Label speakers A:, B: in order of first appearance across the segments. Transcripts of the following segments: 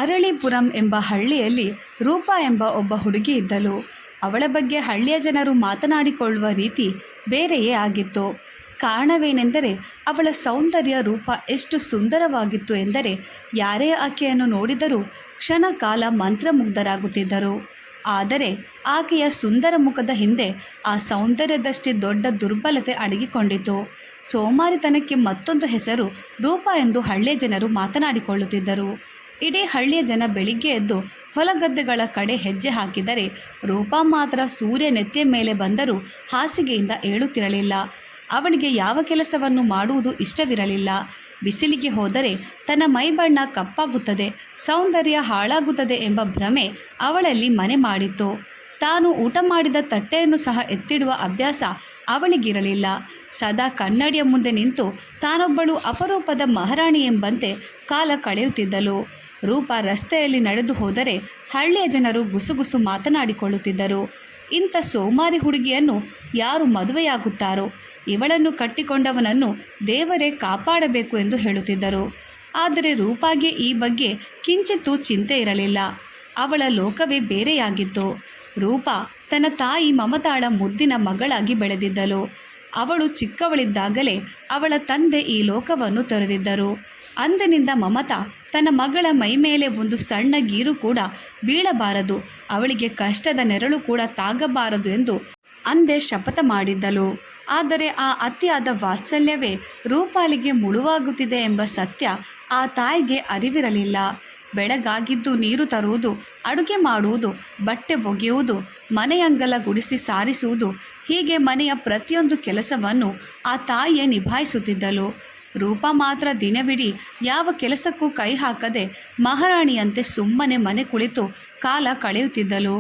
A: ಅರಳೀಪುರಂ ಎಂಬ ಹಳ್ಳಿಯಲ್ಲಿ ರೂಪಾ ಎಂಬ ಒಬ್ಬ ಹುಡುಗಿ ಇದ್ದಳು. ಅವಳ ಬಗ್ಗೆ ಹಳ್ಳಿಯ ಜನರು ಮಾತನಾಡಿಕೊಳ್ಳುವ ರೀತಿ ಬೇರೆಯೇ ಆಗಿತ್ತು. ಕಾರಣವೇನೆಂದರೆ ಅವಳ ಸೌಂದರ್ಯ ರೂಪ ಎಷ್ಟು ಸುಂದರವಾಗಿತ್ತು ಎಂದರೆ ಯಾರೇ ಆಕೆಯನ್ನು ನೋಡಿದರೂ ಕ್ಷಣ ಕಾಲ ಮಂತ್ರಮುಗ್ಧರಾಗುತ್ತಿದ್ದರು. ಆದರೆ ಆಕೆಯ ಸುಂದರ ಮುಖದ ಹಿಂದೆ ಆ ಸೌಂದರ್ಯದಷ್ಟೇ ದೊಡ್ಡ ದುರ್ಬಲತೆ ಅಡಗಿಕೊಂಡಿತು. ಸೋಮಾರಿತನಕ್ಕೆ ಮತ್ತೊಂದು ಹೆಸರು ರೂಪ ಎಂದು ಹಳ್ಳಿಯ ಜನರು ಮಾತನಾಡಿಕೊಳ್ಳುತ್ತಿದ್ದರು. ಇಡೀ ಹಳ್ಳಿಯ ಜನ ಬೆಳಿಗ್ಗೆ ಎದ್ದು ಹೊಲಗದ್ದೆಗಳ ಕಡೆ ಹೆಜ್ಜೆ ಹಾಕಿದರೆ ರೂಪಾ ಮಾತ್ರ ಸೂರ್ಯ ನೆತ್ತಿಯ ಮೇಲೆ ಬಂದರೂ ಹಾಸಿಗೆಯಿಂದ ಏಳುತ್ತಿರಲಿಲ್ಲ. ಅವಳಿಗೆ ಯಾವ ಕೆಲಸವನ್ನು ಮಾಡುವುದು ಇಷ್ಟವಿರಲಿಲ್ಲ. ಬಿಸಿಲಿಗೆ ಹೋದರೆ ತನ್ನ ಮೈಬಣ್ಣ ಕಪ್ಪಾಗುತ್ತದೆ, ಸೌಂದರ್ಯ ಹಾಳಾಗುತ್ತದೆ ಎಂಬ ಭ್ರಮೆ ಅವಳಲ್ಲಿ ಮನೆ ಮಾಡಿತ್ತು. ತಾನು ಊಟ ಮಾಡಿದ ತಟ್ಟೆಯನ್ನು ಸಹ ಎತ್ತಿಡುವ ಅಭ್ಯಾಸ ಅವಳಿಗಿರಲಿಲ್ಲ. ಸದಾ ಕನ್ನಡಿಯ ಮುಂದೆ ನಿಂತು ತಾನೊಬ್ಬಳು ಅಪರೂಪದ ಮಹಾರಾಣಿ ಎಂಬಂತೆ ಕಾಲ ಕಳೆಯುತ್ತಿದ್ದಳು. ರೂಪ ರಸ್ತೆಯಲ್ಲಿ ನಡೆದು ಹೋದರೆ ಹಳ್ಳಿಯ ಜನರು ಗುಸುಗುಸು ಮಾತನಾಡಿಕೊಳ್ಳುತ್ತಿದ್ದರು. ಇಂಥ ಸೋಮಾರಿ ಹುಡುಗಿಯನ್ನು ಯಾರು ಮದುವೆಯಾಗುತ್ತಾರೋ, ಇವಳನ್ನು ಕಟ್ಟಿಕೊಂಡವನನ್ನು ದೇವರೇ ಕಾಪಾಡಬೇಕು ಎಂದು ಹೇಳುತ್ತಿದ್ದರು. ಆದರೆ ರೂಪಾಗೆ ಈ ಬಗ್ಗೆ ಕಿಂಚಿತ್ತೂ ಚಿಂತೆ ಇರಲಿಲ್ಲ. ಅವಳ ಲೋಕವೇ ಬೇರೆಯಾಗಿತ್ತು. ರೂಪ ತನ್ನ ತಾಯಿ ಮಮತಾಳ ಮುದ್ದಿನ ಮಗಳಾಗಿ ಬೆಳೆದಿದ್ದಳು. ಅವಳು ಚಿಕ್ಕವಳಿದ್ದಾಗಲೇ ಅವಳ ತಂದೆ ಈ ಲೋಕವನ್ನು ತೊರೆದಿದ್ದರು. ಅಂದಿನಿಂದ ಮಮತಾ ತನ್ನ ಮಗಳ ಮೈಮೇಲೆ ಒಂದು ಸಣ್ಣ ಗೀರು ಕೂಡ ಬೀಳಬಾರದು, ಅವಳಿಗೆ ಕಷ್ಟದ ನೆರಳು ಕೂಡ ತಾಗಬಾರದು ಎಂದು ಅಂದೇ ಶಪಥ ಮಾಡಿದ್ದಳು. ಆದರೆ ಆ ಅತಿಯಾದ ವಾತ್ಸಲ್ಯವೇ ರೂಪಾಲಿಗೆ ಮುಳುವಾಗುತ್ತಿದೆ ಎಂಬ ಸತ್ಯ ಆ ತಾಯಿಗೆ ಅರಿವಿರಲಿಲ್ಲ. ಬೆಳಗಾಗಿದ್ದು ನೀರು ತರುವುದು, ಅಡುಗೆ ಮಾಡುವುದು, ಬಟ್ಟೆ ಒಗೆಯುವುದು, ಮನೆಯಂಗಲ ಗುಡಿಸಿ ಸಾರಿಸುವುದು, ಹೀಗೆ ಮನೆಯ ಪ್ರತಿಯೊಂದು ಕೆಲಸವನ್ನು ಆ ತಾಯಿಯೇ ನಿಭಾಯಿಸುತ್ತಿದ್ದಳು. ರೂಪ ಮಾತ್ರ ದಿನವಿಡೀ ಯಾವ ಕೆಲಸಕ್ಕೂ ಕೈ ಹಾಕದೆ ಮಹಾರಾಣಿಯಂತೆ ಸುಮ್ಮನೆ ಮನೆ ಕುಳಿತು ಕಾಲ ಕಳೆಯುತ್ತಿದ್ದಳು.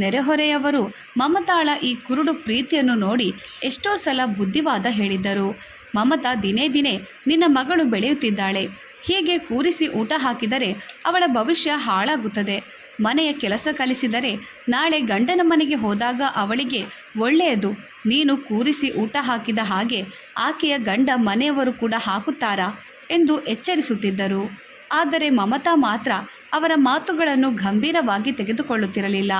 A: ನೆರೆಹೊರೆಯವರು ಮಮತಾಳ ಈ ಕುರುಡು ಪ್ರೀತಿಯನ್ನು ನೋಡಿ ಎಷ್ಟೋ ಸಲ ಬುದ್ಧಿವಾದ ಹೇಳಿದ್ದರು. ಮಮತಾ ದಿನೇ ದಿನೇ ನಿನ್ನ ಮಗಳು ಬೆಳೆಯುತ್ತಿದ್ದಾಳೆ, ಹೀಗೆ ಕೂರಿಸಿ ಊಟ ಹಾಕಿದರೆ ಅವಳ ಭವಿಷ್ಯ ಹಾಳಾಗುತ್ತದೆ. ಮನೆಯ ಕೆಲಸ ಕಲಿಸಿದರೆ ನಾಳೆ ಗಂಡನ ಮನೆಗೆ ಹೋದಾಗ ಅವಳಿಗೆ ಒಳ್ಳೆಯದು. ನೀನು ಕೂರಿಸಿ ಊಟ ಹಾಕಿದ ಹಾಗೆ ಆಕೆಯ ಗಂಡ ಮನೆಯವರು ಕೂಡ ಹಾಕುತ್ತಾರಾ ಎಂದು ಎಚ್ಚರಿಸುತ್ತಿದ್ದರು. ಆದರೆ ಮಮತಾ ಮಾತ್ರ ಅವರ ಮಾತುಗಳನ್ನು ಗಂಭೀರವಾಗಿ ತೆಗೆದುಕೊಳ್ಳುತ್ತಿರಲಿಲ್ಲ.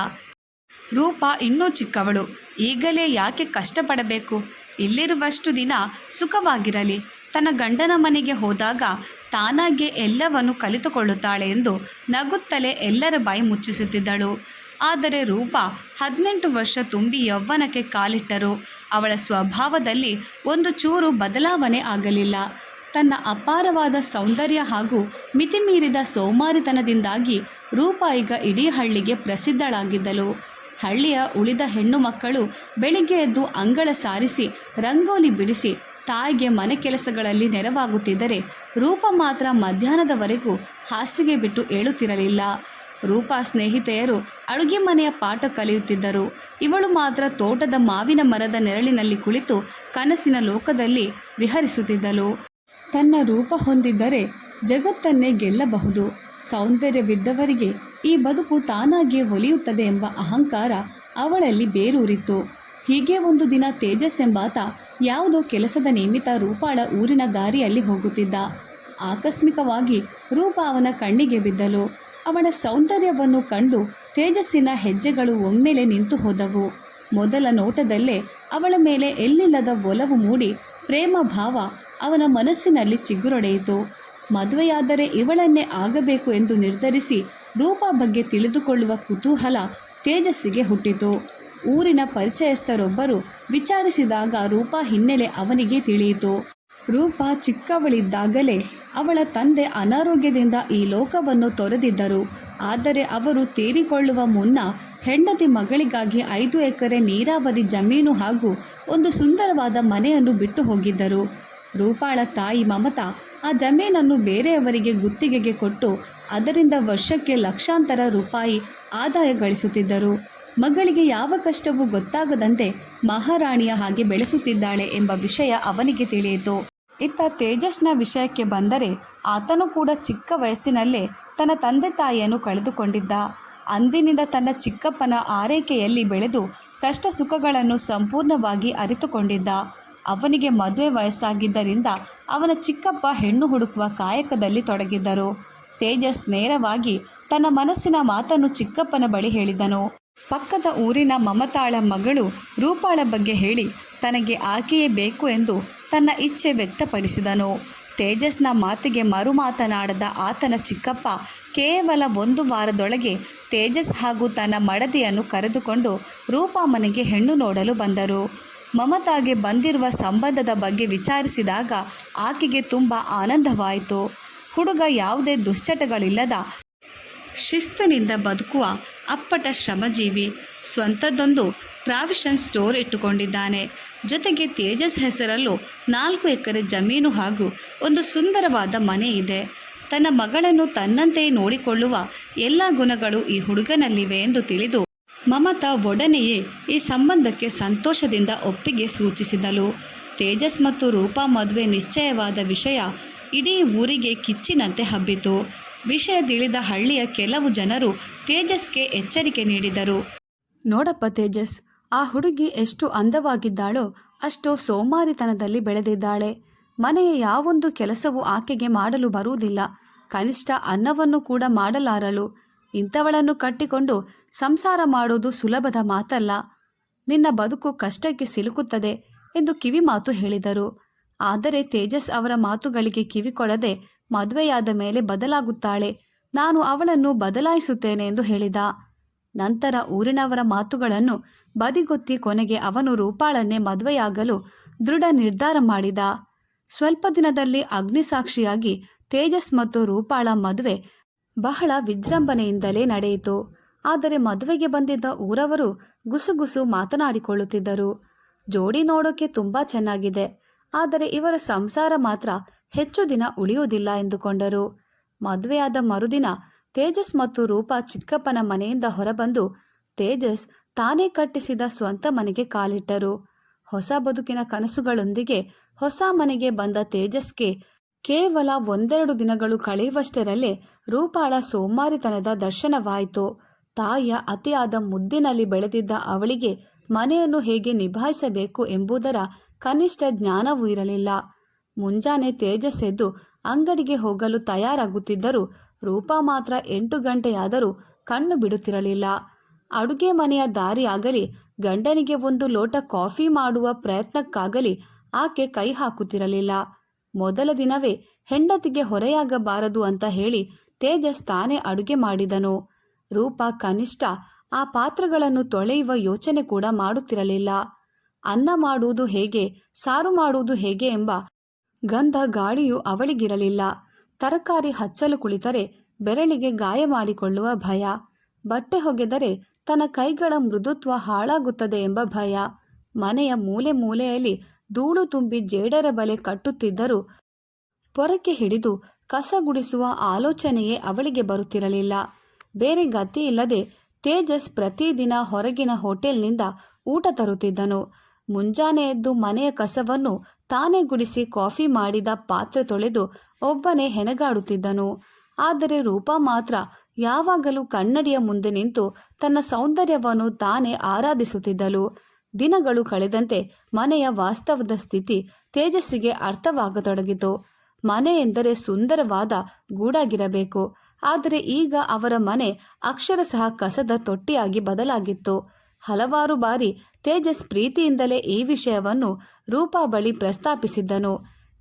A: ರೂಪ ಇನ್ನೂ ಚಿಕ್ಕವಳು, ಈಗಲೇ ಯಾಕೆ ಕಷ್ಟಪಡಬೇಕು, ಇಲ್ಲಿರುವಷ್ಟು ದಿನ ಸುಖವಾಗಿರಲಿ, ತನ್ನ ಗಂಡನ ಮನೆಗೆ ಹೋದಾಗ ತಾನಾಗೆ ಎಲ್ಲವನ್ನು ಕಲಿತುಕೊಳ್ಳುತ್ತಾಳೆ ಎಂದು ನಗುತ್ತಲೇ ಎಲ್ಲರ ಬಾಯಿ ಮುಚ್ಚಿಸುತ್ತಿದ್ದಳು. ಆದರೆ ರೂಪ 18 ವರ್ಷ ತುಂಬಿ ಯೌವನಕ್ಕೆ ಕಾಲಿಟ್ಟರು. ಅವಳ ಸ್ವಭಾವದಲ್ಲಿ ಒಂದು ಚೂರು ಬದಲಾವಣೆ ಆಗಲಿಲ್ಲ. ತನ್ನ ಅಪಾರವಾದ ಸೌಂದರ್ಯ ಹಾಗೂ ಮಿತಿಮೀರಿದ ಸೋಮಾರಿತನದಿಂದಾಗಿ ರೂಪ ಈಗ ಇಡೀ ಹಳ್ಳಿಗೆ ಪ್ರಸಿದ್ಧಳಾಗಿದ್ದಳು. ಹಳ್ಳಿಯ ಉಳಿದ ಹೆಣ್ಣು ಮಕ್ಕಳು ಬೆಳಿಗ್ಗೆ ಎದ್ದು ಅಂಗಳ ಸಾರಿಸಿ ರಂಗೋಲಿ ಬಿಡಿಸಿ ತಾಯಿಗೆ ಮನೆ ಕೆಲಸಗಳಲ್ಲಿ ನೆರವಾಗುತ್ತಿದ್ದರೆ ರೂಪ ಮಾತ್ರ ಮಧ್ಯಾಹ್ನದವರೆಗೂ ಹಾಸಿಗೆ ಬಿಟ್ಟು ಏಳುತ್ತಿರಲಿಲ್ಲ. ರೂಪ ಸ್ನೇಹಿತೆಯರು ಅಡುಗೆ ಮನೆಯ ಪಾಠ ಕಲಿಯುತ್ತಿದ್ದರು. ಇವಳು ಮಾತ್ರ ತೋಟದ ಮಾವಿನ ಮರದ ನೆರಳಿನಲ್ಲಿ ಕುಳಿತು ಕನಸಿನ ಲೋಕದಲ್ಲಿ ವಿಹರಿಸುತ್ತಿದ್ದಳು. ತನ್ನ ರೂಪ ಹೊಂದಿದ್ದರೆ ಜಗತ್ತನ್ನೇ ಗೆಲ್ಲಬಹುದು, ಸೌಂದರ್ಯವಿದ್ದವರಿಗೆ ಈ ಬದುಕು ತಾನಾಗಿಯೇ ಒಲಿಯುತ್ತದೆ ಎಂಬ ಅಹಂಕಾರ ಅವಳಲ್ಲಿ ಬೇರೂರಿತ್ತು. ಹೀಗೆ ಒಂದು ದಿನ ತೇಜಸ್ ಎಂಬಾತ ಯಾವುದೋ ಕೆಲಸದ ನಿಮಿತ್ತ ರೂಪಾಳ ಊರಿನ ದಾರಿಯಲ್ಲಿ ಹೋಗುತ್ತಿದ್ದ. ಆಕಸ್ಮಿಕವಾಗಿ ರೂಪ ಅವನ ಕಣ್ಣಿಗೆ ಬಿದ್ದಳು. ಅವಳ ಸೌಂದರ್ಯವನ್ನು ಕಂಡು ತೇಜಸ್ಸಿನ ಹೆಜ್ಜೆಗಳು ಒಮ್ಮೆಲೆ ನಿಂತು ಹೋದವು. ಮೊದಲ ನೋಟದಲ್ಲೇ ಅವಳ ಮೇಲೆ ಎಲ್ಲಿಲ್ಲದ ಒಲವು ಮೂಡಿ ಪ್ರೇಮ ಭಾವ ಅವನ ಮನಸ್ಸಿನಲ್ಲಿ ಚಿಗುರೊಡೆಯಿತು. ಮದುವೆಯಾದರೆ ಇವಳನ್ನೇ ಆಗಬೇಕು ಎಂದು ನಿರ್ಧರಿಸಿ ರೂಪ ಬಗ್ಗೆ ತಿಳಿದುಕೊಳ್ಳುವ ಕುತೂಹಲ ತೇಜಸ್ಸಿಗೆ ಹುಟ್ಟಿತು. ಊರಿನ ಪರಿಚಯಸ್ಥರೊಬ್ಬರು ವಿಚಾರಿಸಿದಾಗ ರೂಪ ಹಿನ್ನೆಲೆ ಅವನಿಗೆ ತಿಳಿಯಿತು. ರೂಪ ಚಿಕ್ಕವಳಿದ್ದಾಗಲೇ ಅವಳ ತಂದೆ ಅನಾರೋಗ್ಯದಿಂದ ಈ ಲೋಕವನ್ನು ತೊರೆದಿದ್ದರು. ಆದರೆ ಅವರು ತೀರಿಕೊಳ್ಳುವ ಮುನ್ನ ಹೆಂಡತಿ ಮಗಳಿಗಾಗಿ 5 ಎಕರೆ ನೀರಾವರಿ ಜಮೀನು ಹಾಗೂ ಒಂದು ಸುಂದರವಾದ ಮನೆಯನ್ನು ಬಿಟ್ಟು ಹೋಗಿದ್ದರು. ರೂಪಾಳ ತಾಯಿ ಮಮತಾ ಆ ಜಮೀನನ್ನು ಬೇರೆಯವರಿಗೆ ಗುತ್ತಿಗೆಗೆ ಕೊಟ್ಟು ಅದರಿಂದ ವರ್ಷಕ್ಕೆ ಲಕ್ಷಾಂತರ ರೂಪಾಯಿ ಆದಾಯ ಗಳಿಸುತ್ತಿದ್ದರು. ಮಗಳಿಗೆ ಯಾವ ಕಷ್ಟವೂ ಗೊತ್ತಾಗದಂತೆ ಮಹಾರಾಣಿಯ ಹಾಗೆ ಬೆಳೆಸುತ್ತಿದ್ದಾಳೆ ಎಂಬ ವಿಷಯ ಅವನಿಗೆ ತಿಳಿಯಿತು. ಇತ್ತ ತೇಜಸ್ನ ವಿಷಯಕ್ಕೆ ಬಂದರೆ ಆತನು ಕೂಡ ಚಿಕ್ಕ ವಯಸ್ಸಿನಲ್ಲೇ ತನ್ನ ತಂದೆ ತಾಯಿಯನ್ನು ಕಳೆದುಕೊಂಡಿದ್ದ. ಅಂದಿನಿಂದ ತನ್ನ ಚಿಕ್ಕಪ್ಪನ ಆರೈಕೆಯಲ್ಲಿ ಬೆಳೆದು ಕಷ್ಟ ಸುಖಗಳನ್ನು ಸಂಪೂರ್ಣವಾಗಿ ಅರಿತುಕೊಂಡಿದ್ದ. ಅವನಿಗೆ ಮದುವೆ ವಯಸ್ಸಾಗಿದ್ದರಿಂದ ಅವನ ಚಿಕ್ಕಪ್ಪ ಹೆಣ್ಣು ಹುಡುಕುವ ಕಾಯಕದಲ್ಲಿ ತೊಡಗಿದ್ದರು. ತೇಜಸ್ ನೇರವಾಗಿ ತನ್ನ ಮನಸ್ಸಿನ ಮಾತನ್ನು ಚಿಕ್ಕಪ್ಪನ ಬಳಿ ಹೇಳಿದನು. ಪಕ್ಕದ ಊರಿನ ಮಮತಾಳ ಮಗಳು ರೂಪಾಳ ಬಗ್ಗೆ ಹೇಳಿ ತನಗೆ ಆಕೆಯೇ ಬೇಕು ಎಂದು ತನ್ನ ಇಚ್ಛೆ ವ್ಯಕ್ತಪಡಿಸಿದನು. ತೇಜಸ್ನ ಮಾತಿಗೆ ಮರು ಮಾತನಾಡದ ಆತನ ಚಿಕ್ಕಪ್ಪ ಕೇವಲ 1 ವಾರದೊಳಗೆ ತೇಜಸ್ ಹಾಗೂ ತನ್ನ ಮಡದಿಯನ್ನು ಕರೆದುಕೊಂಡು ರೂಪಾ ಮನೆಗೆ ಹೆಣ್ಣು ನೋಡಲು ಬಂದರು. ಮಮತಾಗೆ ಬಂದಿರುವ ಸಂಬಂಧದ ಬಗ್ಗೆ ವಿಚಾರಿಸಿದಾಗ ಆಕೆಗೆ ತುಂಬ ಆನಂದವಾಯಿತು. ಹುಡುಗ ಯಾವುದೇ ದುಶ್ಚಟಗಳಿಲ್ಲದ ಶಿಸ್ತಿನಿಂದ ಬದುಕುವ ಅಪ್ಪಟ ಶ್ರಮಜೀವಿ. ಸ್ವಂತದ್ದೊಂದು ಪ್ರಾವಿಷನ್ ಸ್ಟೋರ್ ಇಟ್ಟುಕೊಂಡಿದ್ದಾನೆ. ಜೊತೆಗೆ ತೇಜಸ್ ಹೆಸರಲ್ಲೂ 4 ಎಕರೆ ಜಮೀನು ಹಾಗೂ ಒಂದು ಸುಂದರವಾದ ಮನೆ ಇದೆ. ತನ್ನ ಮಗಳನ್ನು ತನ್ನಂತೆಯೇ ನೋಡಿಕೊಳ್ಳುವ ಎಲ್ಲ ಗುಣಗಳು ಈ ಹುಡುಗನಲ್ಲಿವೆ ಎಂದು ತಿಳಿದು ಮಮತಾ ಒಡನೆಯೇ ಈ ಸಂಬಂಧಕ್ಕೆ ಸಂತೋಷದಿಂದ ಒಪ್ಪಿಗೆ ಸೂಚಿಸಿದಳು. ತೇಜಸ್ ಮತ್ತು ರೂಪಾ ಮದುವೆ ನಿಶ್ಚಯವಾದ ವಿಷಯ ಇಡೀ ಊರಿಗೆ ಕಿಚ್ಚಿನಂತೆ ಹಬ್ಬಿತು. ವಿಷಯ ತಿಳಿದ ಹಳ್ಳಿಯ ಕೆಲವು ಜನರು ತೇಜಸ್ಗೆ ಎಚ್ಚರಿಕೆ ನೀಡಿದರು. ನೋಡಪ್ಪ ತೇಜಸ್, ಆ ಹುಡುಗಿ ಎಷ್ಟು ಅಂದವಾಗಿದ್ದಾಳೋ ಅಷ್ಟು ಸೋಮಾರಿತನದಲ್ಲಿ ಬೆಳೆದಿದ್ದಾಳೆ. ಮನೆಯ ಯಾವೊಂದು ಕೆಲಸವೂ ಆಕೆಗೆ ಮಾಡಲು ಬರುವುದಿಲ್ಲ. ಕನಿಷ್ಠ ಅನ್ನವನ್ನು ಕೂಡ ಮಾಡಲಾರಳು. ಇಂಥವಳನ್ನು ಕಟ್ಟಿಕೊಂಡು ಸಂಸಾರ ಮಾಡೋದು ಸುಲಭದ ಮಾತಲ್ಲ. ನಿನ್ನ ಬದುಕು ಕಷ್ಟಕ್ಕೆ ಸಿಲುಕುತ್ತದೆ ಎಂದು ಕಿವಿಮಾತು ಹೇಳಿದರು. ಆದರೆ ತೇಜಸ್ ಅವರ ಮಾತುಗಳಿಗೆ ಕಿವಿಕೊಡದೆ ಮದುವೆಯಾದ ಮೇಲೆ ಬದಲಾಗುತ್ತಾಳೆ, ನಾನು ಅವಳನ್ನು ಬದಲಾಯಿಸುತ್ತೇನೆ ಎಂದು ಹೇಳಿದ. ನಂತರ ಊರಿನವರ ಮಾತುಗಳನ್ನು ಬದಿಗೊತ್ತಿ ಕೊನೆಗೆ ಅವನು ರೂಪಾಳನ್ನೇ ಮದುವೆಯಾಗಲು ದೃಢ ನಿರ್ಧಾರ ಮಾಡಿದ. ಸ್ವಲ್ಪ ದಿನದಲ್ಲಿ ಅಗ್ನಿಸಾಕ್ಷಿಯಾಗಿ ತೇಜಸ್ ಮತ್ತು ರೂಪಾಳ ಮದುವೆ ಬಹಳ ವಿಜೃಂಭಣೆಯಿಂದಲೇ ನಡೆಯಿತು. ಆದರೆ ಮದುವೆಗೆ ಬಂದಿದ್ದ ಊರವರು ಗುಸುಗುಸು ಮಾತನಾಡಿಕೊಳ್ಳುತ್ತಿದ್ದರು. ಜೋಡಿ ನೋಡೋಕೆ ತುಂಬ ಚೆನ್ನಾಗಿದೆ, ಆದರೆ ಇವರ ಸಂಸಾರ ಮಾತ್ರ ಹೆಚ್ಚು ದಿನ ಉಳಿಯುವುದಿಲ್ಲ ಎಂದುಕೊಂಡರು. ಮದುವೆಯಾದ ಮರುದಿನ ತೇಜಸ್ ಮತ್ತು ರೂಪಾ ಚಿಕ್ಕಪ್ಪನ ಮನೆಯಿಂದ ಹೊರಬಂದು ತೇಜಸ್ ತಾನೇ ಕಟ್ಟಿಸಿದ ಸ್ವಂತ ಮನೆಗೆ ಕಾಲಿಟ್ಟರು. ಹೊಸ ಬದುಕಿನ ಕನಸುಗಳೊಂದಿಗೆ ಹೊಸ ಮನೆಗೆ ಬಂದ ತೇಜಸ್ಗೆ ಕೇವಲ 1-2 ದಿನಗಳು ಕಳೆಯುವಷ್ಟರಲ್ಲೇ ರೂಪಾಳ ಸೋಮಾರಿತನದ ದರ್ಶನವಾಯಿತು. ತಾಯಿಯ ಅತಿಯಾದ ಮುದ್ದಿನಲ್ಲಿ ಬೆಳೆದಿದ್ದ ಅವಳಿಗೆ ಮನೆಯನ್ನು ಹೇಗೆ ನಿಭಾಯಿಸಬೇಕು ಎಂಬುದರ ಕನಿಷ್ಠ ಜ್ಞಾನವೂ ಇರಲಿಲ್ಲ. ಮುಂಜಾನೆ ತೇಜಸ್ ಎದ್ದು ಅಂಗಡಿಗೆ ಹೋಗಲು ತಯಾರಾಗುತ್ತಿದ್ದರೂ ರೂಪಾ ಮಾತ್ರ 8 ಗಂಟೆಯಾದರೂ ಕಣ್ಣು ಬಿಡುತ್ತಿರಲಿಲ್ಲ. ಅಡುಗೆ ಮನೆಯ ದಾರಿಯಾಗಲಿ ಗಂಡನಿಗೆ ಒಂದು ಲೋಟ ಕಾಫಿ ಮಾಡುವ ಪ್ರಯತ್ನಕ್ಕಾಗಲಿ ಆಕೆ ಕೈ ಹಾಕುತ್ತಿರಲಿಲ್ಲ. ಮೊದಲ ದಿನವೇ ಹೆಂಡತಿಗೆ ಹೊರೆಯಾಗಬಾರದು ಅಂತ ಹೇಳಿ ತೇಜಸ್ ತಾನೇ ಅಡುಗೆ ಮಾಡಿದನು. ರೂಪಾ ಕನಿಷ್ಠ ಆ ಪಾತ್ರಗಳನ್ನು ತೊಳೆಯುವ ಯೋಚನೆ ಕೂಡ ಮಾಡುತ್ತಿರಲಿಲ್ಲ. ಅನ್ನ ಮಾಡುವುದು ಹೇಗೆ, ಸಾರು ಮಾಡುವುದು ಹೇಗೆ ಎಂಬ ಗಂಧ ಗಾಳಿಯು ಅವಳಿಗಿರಲಿಲ್ಲ. ತರಕಾರಿ ಹಚ್ಚಲು ಕುಳಿತರೆ ಬೆರಳಿಗೆ ಗಾಯ ಮಾಡಿಕೊಳ್ಳುವ ಭಯ, ಬಟ್ಟೆ ಹೊಗೆದರೆ ತನ್ನ ಕೈಗಳ ಮೃದುತ್ವ ಹಾಳಾಗುತ್ತದೆ ಎಂಬ ಭಯ. ಮನೆಯ ಮೂಲೆ ಮೂಲೆಯಲ್ಲಿ ಧೂಳು ತುಂಬಿ ಜೇಡರ ಬಲೆ ಕಟ್ಟುತ್ತಿದ್ದರೂ ಪೊರಕೆ ಹಿಡಿದು ಕಸ ಗುಡಿಸುವ ಆಲೋಚನೆಯೇ ಅವಳಿಗೆ ಬರುತ್ತಿರಲಿಲ್ಲ. ಬೇರೆ ಗತಿ ಇಲ್ಲದೆ ತೇಜಸ್ ಪ್ರತಿದಿನ ಹೊರಗಿನ ಹೋಟೆಲ್ನಿಂದ ಊಟ ತರುತ್ತಿದ್ದನು. ಮುಂಜಾನೆ ಎದ್ದು ಮನೆಯ ಕಸವನ್ನು ತಾನೇ ಗುಡಿಸಿ ಕಾಫಿ ಮಾಡಿದ ಪಾತ್ರೆ ತೊಳೆದು ಒಬ್ಬನೇ ಹೆಣಗಾಡುತ್ತಿದ್ದನು. ಆದರೆ ರೂಪಾ ಮಾತ್ರ ಯಾವಾಗಲೂ ಕನ್ನಡಿಯ ಮುಂದೆ ನಿಂತು ತನ್ನ ಸೌಂದರ್ಯವನ್ನು ತಾನೇ ಆರಾಧಿಸುತ್ತಿದ್ದಳು. ದಿನಗಳು ಕಳೆದಂತೆ ಮನೆಯ ವಾಸ್ತವದ ಸ್ಥಿತಿ ತೇಜಸ್ಸಿಗೆ ಅರ್ಥವಾಗತೊಡಗಿತು. ಮನೆ ಎಂದರೆ ಸುಂದರವಾದ ಗೂಡಾಗಿರಬೇಕು. ಆದರೆ ಈಗ ಅವರ ಮನೆ ಅಕ್ಷರಶಃ ಕಸದ ತೊಟ್ಟಿಯಾಗಿ ಬದಲಾಗಿತ್ತು. ಹಲವಾರು ಬಾರಿ ತೇಜಸ್ ಪ್ರೀತಿಯಿಂದಲೇ ಈ ವಿಷಯವನ್ನು ರೂಪಾ ಬಳಿ ಪ್ರಸ್ತಾಪಿಸಿದ್ದನು.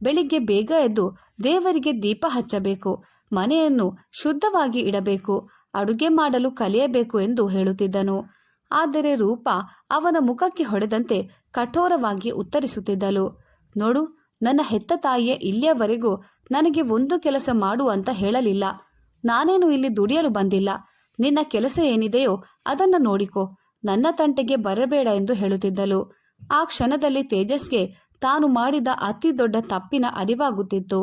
A: ಬೆಳಿಗ್ಗೆ ಬೇಗ ಎದ್ದು ದೇವರಿಗೆ ದೀಪ ಹಚ್ಚಬೇಕು, ಮನೆಯನ್ನು ಶುದ್ಧವಾಗಿ ಇಡಬೇಕು, ಅಡುಗೆ ಮಾಡಲು ಕಲಿಯಬೇಕು ಎಂದು ಹೇಳುತ್ತಿದ್ದನು. ಆದರೆ ರೂಪಾ ಅವನ ಮುಖಕ್ಕೆ ಹೊಡೆದಂತೆ ಕಠೋರವಾಗಿ ಉತ್ತರಿಸುತ್ತಿದ್ದಳು. ನೋಡು, ನನ್ನ ಹೆತ್ತ ತಾಯಿಯೇ ಇಲ್ಲಿಯವರೆಗೂ ನನಗೆ ಒಂದು ಕೆಲಸ ಮಾಡು ಅಂತ ಹೇಳಲಿಲ್ಲ. ನಾನೇನು ಇಲ್ಲಿ ದುಡಿಯಲು ಬಂದಿಲ್ಲ. ನಿನ್ನ ಕೆಲಸ ಏನಿದೆಯೋ ಅದನ್ನು ನೋಡಿಕೋ, ನನ್ನ ತಂಟೆಗೆ ಬರಬೇಡ ಎಂದು ಹೇಳುತ್ತಿದ್ದಳು. ಆ ಕ್ಷಣದಲ್ಲಿ ತೇಜಸ್ಗೆ ತಾನು ಮಾಡಿದ ಅತಿ ದೊಡ್ಡ ತಪ್ಪಿನ ಅರಿವಾಗುತ್ತಿತ್ತು.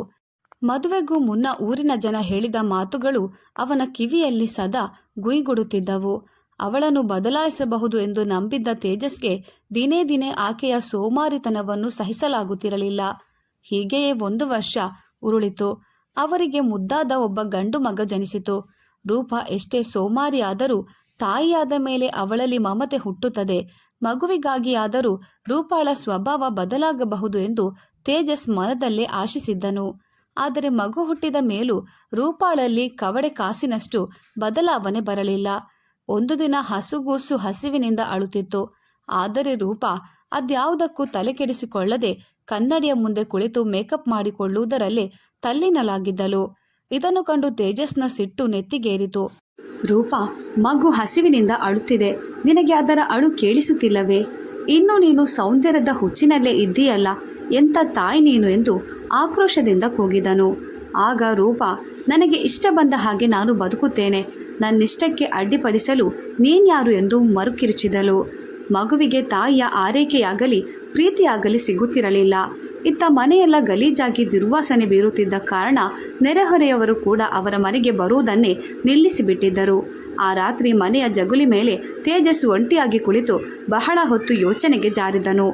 A: ಮದುವೆಗೂ ಮುನ್ನ ಊರಿನ ಜನ ಹೇಳಿದ ಮಾತುಗಳು ಅವನ ಕಿವಿಯಲ್ಲಿ ಸದಾ ಗುಯ್ಗುಡುತ್ತಿದ್ದವು. ಅವಳನ್ನು ಬದಲಾಯಿಸಬಹುದು ಎಂದು ನಂಬಿದ್ದ ತೇಜಸ್ಗೆ ದಿನೇ ದಿನೇ ಆಕೆಯ ಸೋಮಾರಿತನವನ್ನು ಸಹಿಸಲಾಗುತ್ತಿರಲಿಲ್ಲ. ಹೀಗೆಯೇ 1 ವರ್ಷ ಉರುಳಿತು. ಅವರಿಗೆ ಮುದ್ದಾದ ಒಬ್ಬ ಗಂಡು ಮಗ ಜನಿಸಿತು. ರೂಪಾ ಎಷ್ಟೇ ಸೋಮಾರಿಯಾದರೂ ತಾಯಿಯಾದ ಮೇಲೆ ಅವಳಲ್ಲಿ ಮಮತೆ ಹುಟ್ಟುತ್ತದೆ. ಮಗುವಿಗಾಗಿಯಾದರೂ ರೂಪಾಳ ಸ್ವಭಾವ ಬದಲಾಗಬಹುದು ಎಂದು ತೇಜಸ್ ಮನದಲ್ಲೇ ಆಶಿಸಿದ್ದನು. ಆದರೆ ಮಗು ಹುಟ್ಟಿದ ಮೇಲೂ ರೂಪಾಳಲ್ಲಿ ಕವಡೆ ಕಾಸಿನಷ್ಟು ಬದಲಾವಣೆ ಬರಲಿಲ್ಲ. ಒಂದು ದಿನ ಹಸುಗೂಸು ಹಸಿವಿನಿಂದ ಅಳುತ್ತಿತ್ತು. ಆದರೆ ರೂಪ ಅದ್ಯಾವುದಕ್ಕೂ ತಲೆ ಕೆಡಿಸಿಕೊಳ್ಳದೆ ಕನ್ನಡಿಯ ಮುಂದೆ ಕುಳಿತು ಮೇಕಪ್ ಮಾಡಿಕೊಳ್ಳುವುದರಲ್ಲೇ ತಲ್ಲೀನಲಾಗಿದ್ದಳು. ಇದನ್ನು ಕಂಡು ತೇಜಸ್ನ ಸಿಟ್ಟು ನೆತ್ತಿಗೇರಿತು. ರೂಪ, ಮಗು ಹಸಿವಿನಿಂದ ಅಳುತ್ತಿದೆ, ನಿನಗೆ ಅದರ ಅಳು ಕೇಳಿಸುತ್ತಿಲ್ಲವೇ? ಇನ್ನು ನೀನು ಸೌಂದರ್ಯದ ಹುಚ್ಚಿನಲ್ಲೇ ಇದ್ದೀಯಲ್ಲ, ಎಂಥ ತಾಯಿ ನೀನು ಎಂದು ಆಕ್ರೋಶದಿಂದ ಕೂಗಿದನು. ಆಗ ರೂಪ, ನನಗೆ ಇಷ್ಟ ಬಂದ ಹಾಗೆ ನಾನು ಬದುಕುತ್ತೇನೆ, ನನ್ನಿಷ್ಟಕ್ಕೆ ಅಡ್ಡಿಪಡಿಸಲು ನೀನ್ಯಾರು ಎಂದು ಮರುಕಿರುಚಿದಳು. ಮಗುವಿಗೆ ತಾಯಿಯ ಆರೈಕೆಯಾಗಲಿ ಪ್ರೀತಿಯಾಗಲಿ ಸಿಗುತ್ತಿರಲಿಲ್ಲ. ಇತ್ತ ಮನೆಯೆಲ್ಲ ಗಲೀಜಾಗಿ ದುರ್ವಾಸನೆ ಬೀರುತ್ತಿದ್ದ ಕಾರಣ ನೆರೆಹೊರೆಯವರು ಕೂಡ ಅವರ ಮನೆಗೆ ಬರುವುದನ್ನೇ ನಿಲ್ಲಿಸಿಬಿಟ್ಟಿದ್ದರು. ಆ ರಾತ್ರಿ ಮನೆಯ ಜಗುಲಿ ಮೇಲೆ ತೇಜಸ್ ಒಂಟಿಯಾಗಿ ಕುಳಿತು ಬಹಳ ಹೊತ್ತು ಯೋಚನೆಗೆ ಜಾರಿದನು.